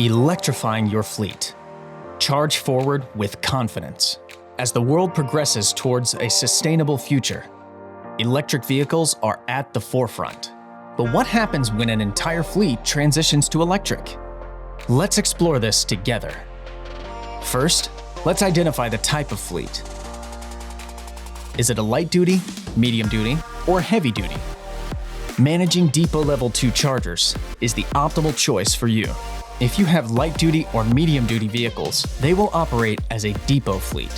Electrifying your fleet. Charge forward with confidence. As the world progresses towards a sustainable future, electric vehicles are at the forefront. But what happens when an entire fleet transitions to electric? Let's explore this together. First, let's identify the type of fleet. Is it a light duty, medium duty, or heavy duty? Managing Depot Level 2 chargers is the optimal choice for you. If you have light-duty or medium-duty vehicles, they will operate as a depot fleet.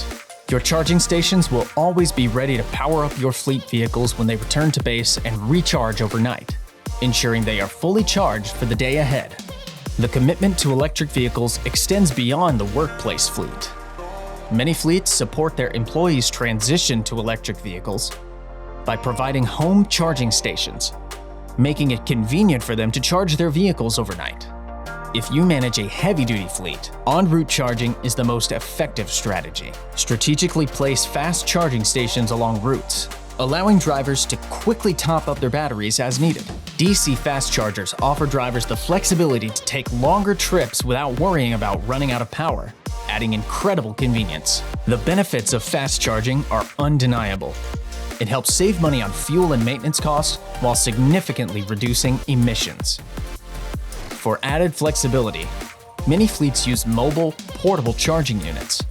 Your charging stations will always be ready to power up your fleet vehicles when they return to base and recharge overnight, ensuring they are fully charged for the day ahead. The commitment to electric vehicles extends beyond the workplace fleet. Many fleets support their employees' transition to electric vehicles by providing home charging stations, making it convenient for them to charge their vehicles overnight. If you manage a heavy-duty fleet, en route charging is the most effective strategy. Strategically place fast charging stations along routes, allowing drivers to quickly top up their batteries as needed. DC fast chargers offer drivers the flexibility to take longer trips without worrying about running out of power, adding incredible convenience. The benefits of fast charging are undeniable. It helps save money on fuel and maintenance costs while significantly reducing emissions. For added flexibility, many fleets use mobile, portable charging units.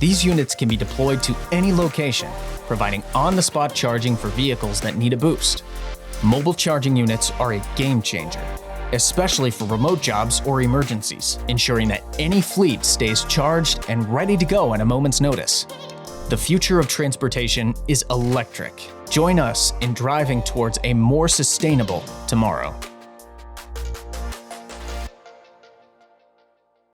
These units can be deployed to any location, providing on-the-spot charging for vehicles that need a boost. Mobile charging units are a game changer, especially for remote jobs or emergencies, ensuring that any fleet stays charged and ready to go at a moment's notice. The future of transportation is electric. Join us in driving towards a more sustainable tomorrow.